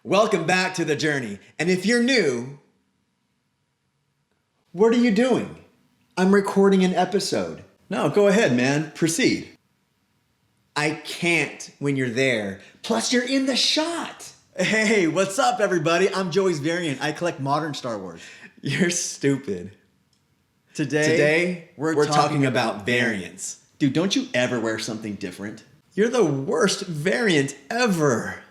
Welcome back to The Journey. And if you're new, what are you doing? I'm recording an episode. No, go ahead, man. Proceed. I can't when you're there. Plus, you're in the shot. Hey, what's up, everybody? I'm Joey's Variant. I collect modern Star Wars. You're stupid. Today we're talking about variants. Dude, don't you ever wear something different? You're the worst variant ever.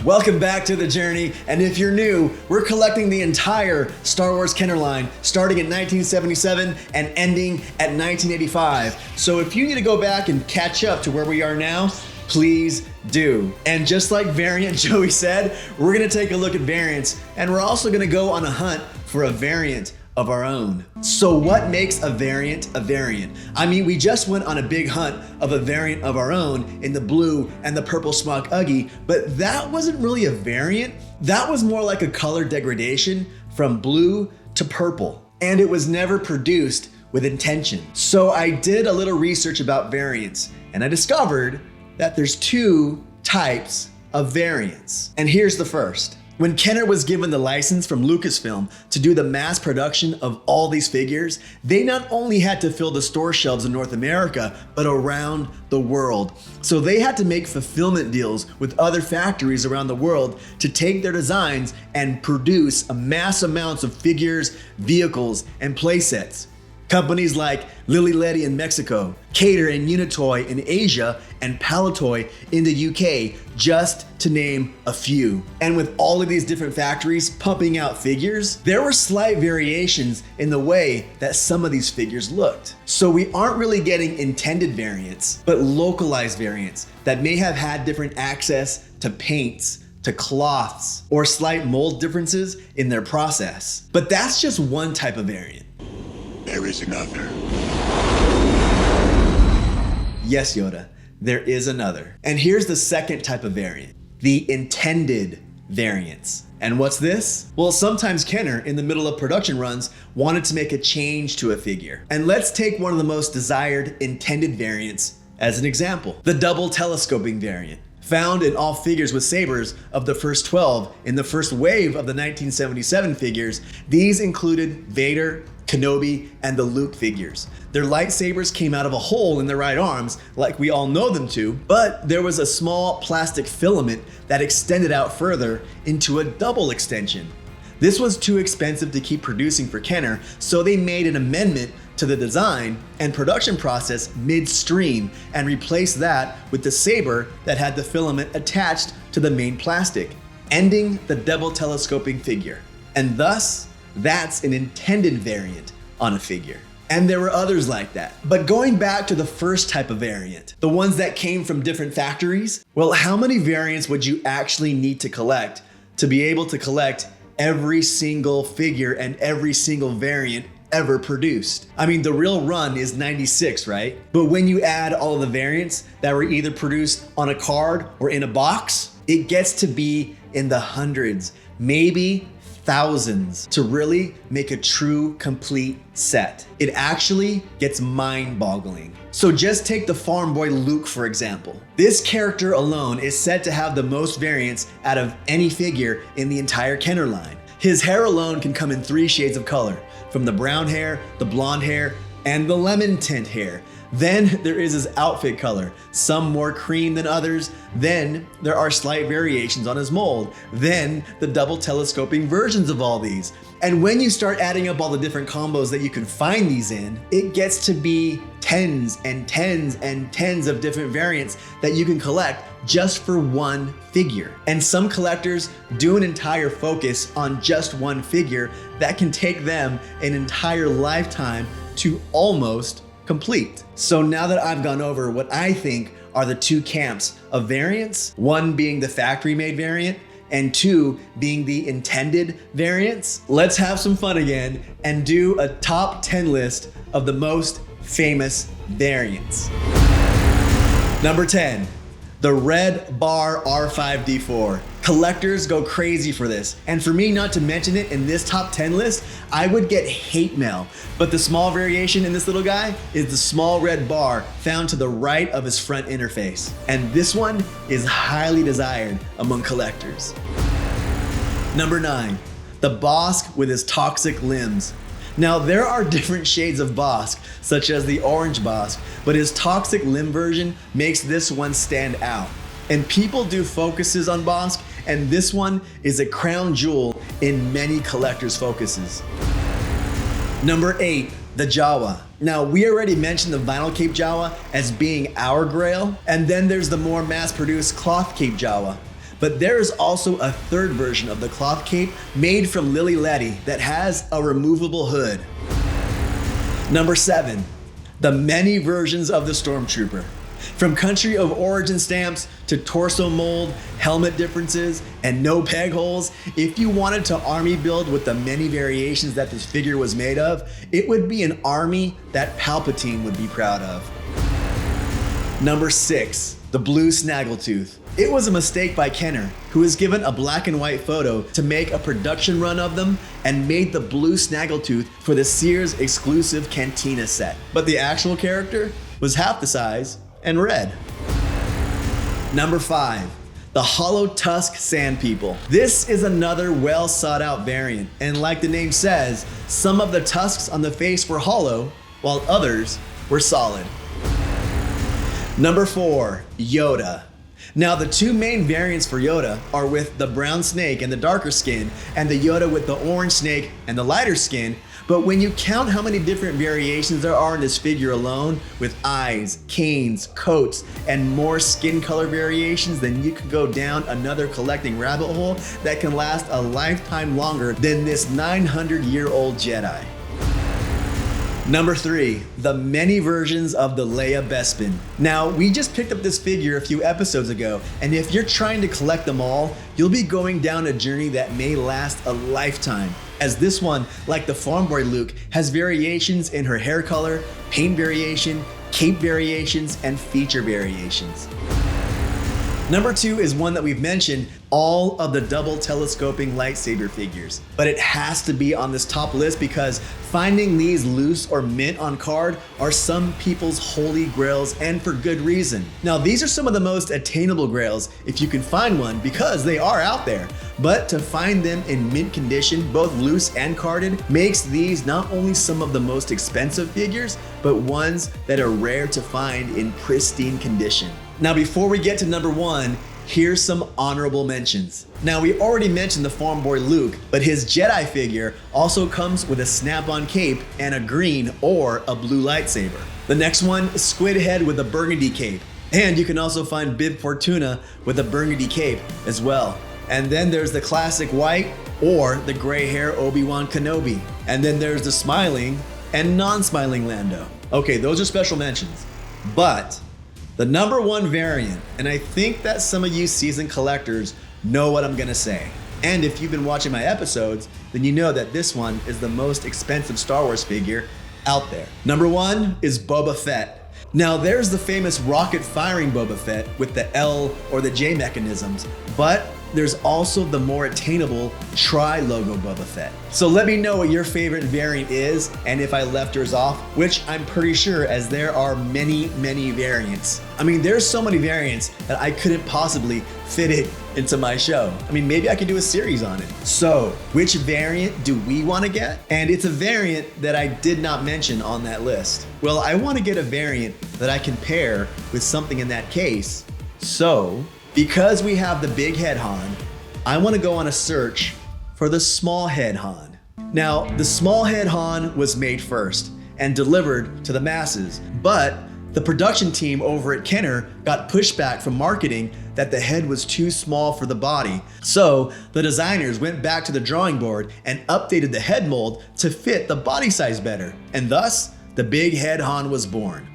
Welcome back to The Journey, and if you're new, we're collecting the entire Star Wars Kenner line, starting in 1977 and ending at 1985. So if you need to go back and catch up to where we are now, please do. And just like Variant Joey said, we're gonna take a look at variants, and we're also gonna go on a hunt for a variant of our own. So what makes a variant a variant? I mean, we just went on a big hunt of a variant of our own in the blue and the purple smock Uggy, but that wasn't really a variant. That was more like a color degradation from blue to purple, and it was never produced with intention. So I did a little research about variants, and I discovered that there's two types of variants. And here's the first. When Kenner was given the license from Lucasfilm to do the mass production of all these figures, they not only had to fill the store shelves in North America, but around the world. So they had to make fulfillment deals with other factories around the world to take their designs and produce mass amounts of figures, vehicles, and playsets. Companies like Lily Ledy in Mexico, Cater and Unitoy in Asia, and Palitoy in the UK, just to name a few. And with all of these different factories pumping out figures, there were slight variations in the way that some of these figures looked. So we aren't really getting intended variants, but localized variants that may have had different access to paints, to cloths, or slight mold differences in their process. But that's just one type of variant. There is another. Yes, Yoda, there is another. And here's the second type of variant, the intended variants. And what's this? Well, sometimes Kenner, in the middle of production runs, wanted to make a change to a figure. And let's take one of the most desired intended variants as an example, the double telescoping variant. Found in all figures with sabers of the first 12 in the first wave of the 1977 figures, these included Vader, Kenobi, and the Luke figures. Their lightsabers came out of a hole in their right arms, like we all know them to, but there was a small plastic filament that extended out further into a double extension. This was too expensive to keep producing for Kenner, so they made an amendment to the design and production process midstream and replaced that with the saber that had the filament attached to the main plastic, ending the double telescoping figure. And thus, that's an intended variant on a figure. And there were others like that. But going back to the first type of variant, the ones that came from different factories, well, how many variants would you actually need to collect to be able to collect every single figure and every single variant ever produced? I mean, the real run is 96, right? But when you add all of the variants that were either produced on a card or in a box, it gets to be in the hundreds, maybe thousands, to really make a true complete set. It actually gets mind-boggling. So just take the farm boy Luke, for example. This character alone is said to have the most variants out of any figure in the entire Kenner line. His hair alone can come in 3 shades of color, from the brown hair, the blonde hair, and the lemon tint hair. Then there is his outfit color, some more cream than others. Then there are slight variations on his mold. Then the double telescoping versions of all these. And when you start adding up all the different combos that you can find these in, it gets to be tens and tens and tens of different variants that you can collect just for one figure. And some collectors do an entire focus on just one figure that can take them an entire lifetime to almost complete. So now that I've gone over what I think are the two camps of variants, one being the factory made variant and 2 being the intended variants, let's have some fun again and do a top 10 list of the most famous variants. Number 10, the Red Bar R5D4. Collectors go crazy for this, and for me not to mention it in this top 10 list, I would get hate mail. But the small variation in this little guy is the small red bar found to the right of his front interface. And this one is highly desired among collectors. Number 9, the Bosk with his toxic limbs. Now there are different shades of Bosk, such as the orange Bosk, but his toxic limb version makes this one stand out. And people do focuses on Bosk, and this one is a crown jewel in many collectors' focuses. Number 8, the Jawa. Now we already mentioned the vinyl cape Jawa as being our grail, and then there's the more mass-produced cloth cape Jawa. But there is also a third version of the cloth cape made from Lily Letty that has a removable hood. Number 7, the many versions of the Stormtrooper. From country of origin stamps to torso mold, helmet differences, and no peg holes, if you wanted to army build with the many variations that this figure was made of, it would be an army that Palpatine would be proud of. Number 6, the blue Snaggletooth. It was a mistake by Kenner, who was given a black and white photo to make a production run of them and made the blue Snaggletooth for the Sears exclusive Cantina set. But the actual character was half the size and red. Number 5, the Hollow Tusk Sand People. This is another well sought out variant, and like the name says, some of the tusks on the face were hollow, while others were solid. Number 4, Yoda. Now the two main variants for Yoda are with the brown snake and the darker skin, and the Yoda with the orange snake and the lighter skin. But when you count how many different variations there are in this figure alone, with eyes, canes, coats, and more skin color variations, then you could go down another collecting rabbit hole that can last a lifetime longer than this 900-year-old Jedi. Number 3, the many versions of the Leia Bespin. Now, we just picked up this figure a few episodes ago, and if you're trying to collect them all, you'll be going down a journey that may last a lifetime. As this one, like the Farm Boy Luke, has variations in her hair color, paint variation, cape variations, and feature variations. Number 2 is one that we've mentioned, all of the double telescoping lightsaber figures. But it has to be on this top list because finding these loose or mint on card are some people's holy grails, and for good reason. Now these are some of the most attainable grails if you can find one, because they are out there. But to find them in mint condition, both loose and carded, makes these not only some of the most expensive figures, but ones that are rare to find in pristine condition. Now before we get to number 1, here's some honorable mentions. Now we already mentioned the Farm Boy Luke, but his Jedi figure also comes with a snap-on cape and a green or a blue lightsaber. The next one is Squid Head with a burgundy cape. And you can also find Bib Fortuna with a burgundy cape as well. And then there's the classic white or the gray hair Obi-Wan Kenobi. And then there's the smiling and non-smiling Lando. Okay, those are special mentions. But the number 1 variant, and I think that some of you seasoned collectors know what I'm gonna say. And if you've been watching my episodes, then you know that this one is the most expensive Star Wars figure out there. Number 1 is Boba Fett. Now there's the famous rocket firing Boba Fett with the L or the J mechanisms, but there's also the more attainable tri-logo Boba Fett. So let me know what your favorite variant is, and if I left yours off, which I'm pretty sure, as there are many variants. I mean, there's so many variants that I couldn't possibly fit it into my show. I mean, maybe I could do a series on it. So, which variant do we want to get? And it's a variant that I did not mention on that list. Well, I want to get a variant that I can pair with something in that case. So, because we have the big head Han, I want to go on a search for the small head Han. Now, the small head Han was made first and delivered to the masses, but the production team over at Kenner got pushback from marketing that the head was too small for the body. So the designers went back to the drawing board and updated the head mold to fit the body size better, and thus the big head Han was born.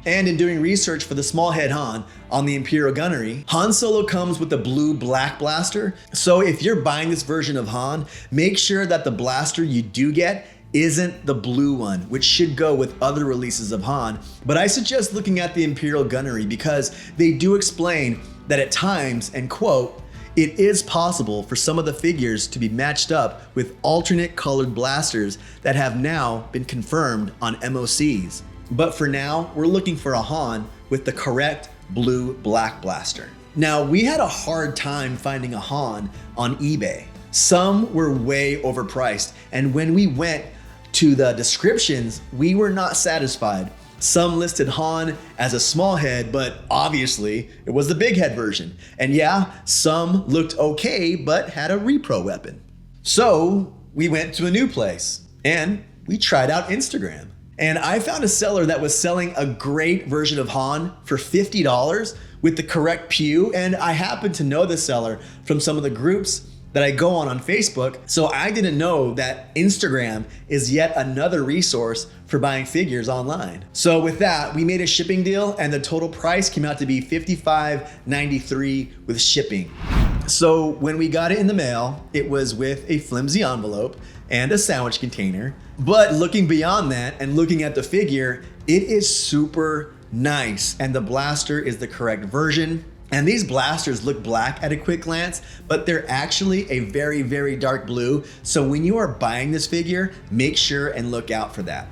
And in doing research for the small head Han on the Imperial Gunnery, Han Solo comes with the blue black blaster. So if you're buying this version of Han, make sure that the blaster you do get isn't the blue one, which should go with other releases of Han. But I suggest looking at the Imperial Gunnery because they do explain that at times, and quote, it is possible for some of the figures to be matched up with alternate colored blasters that have now been confirmed on MOCs. But for now, we're looking for a Han with the correct blue-black blaster. Now, we had a hard time finding a Han on eBay. Some were way overpriced, and when we went to the descriptions, we were not satisfied. Some listed Han as a small head, but obviously it was the big head version. And yeah, some looked okay, but had a repro weapon. So we went to a new place and we tried out Instagram. And I found a seller that was selling a great version of Han for $50 with the correct pew. And I happened to know the seller from some of the groups that I go on Facebook, so I didn't know that Instagram is yet another resource for buying figures online. So with that, we made a shipping deal and the total price came out to be $55.93 with shipping. So when we got it in the mail, it was with a flimsy envelope and a sandwich container. But looking beyond that and looking at the figure, it is super nice and the blaster is the correct version. And these blasters look black at a quick glance, but they're actually a very, very dark blue. So when you are buying this figure, make sure and look out for that.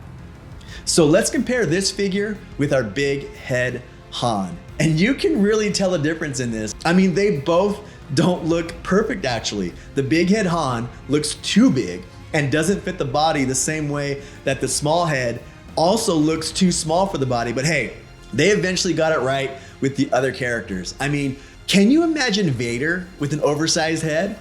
So let's compare this figure with our big head Han. And you can really tell a difference in this. I mean, they both don't look perfect actually. The big head Han looks too big and doesn't fit the body the same way that the small head also looks too small for the body. But hey, they eventually got it right with the other characters. I mean, can you imagine Vader with an oversized head?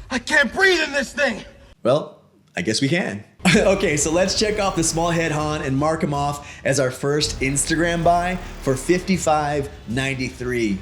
I can't breathe in this thing! Well, I guess we can. Okay, so let's check off the small head Han and mark him off as our first Instagram buy for $55.93.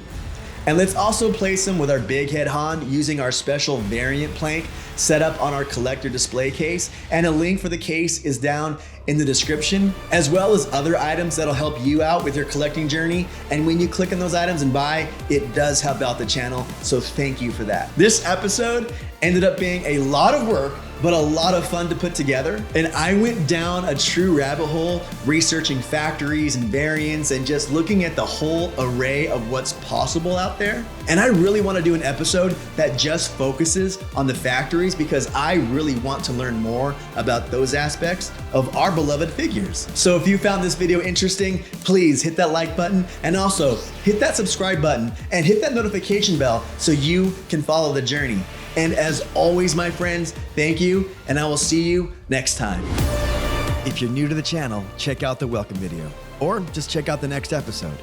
And let's also place him with our big head Han using our special variant plank set up on our collector display case. And a link for the case is down in the description, as well as other items that'll help you out with your collecting journey. And when you click on those items and buy, it does help out the channel. So thank you for that. This episode ended up being a lot of work, but a lot of fun to put together. And I went down a true rabbit hole researching factories and variants and just looking at the whole array of what's possible out there. And I really want to do an episode that just focuses on the factories because I really want to learn more about those aspects of our beloved figures. So if you found this video interesting, please hit that like button and also hit that subscribe button and hit that notification bell so you can follow the journey. And as always, my friends, thank you, and I will see you next time. If you're new to the channel, check out the welcome video, or just check out the next episode.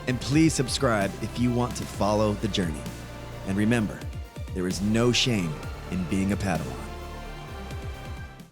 And please subscribe if you want to follow the journey. And remember, there is no shame in being a Padawan.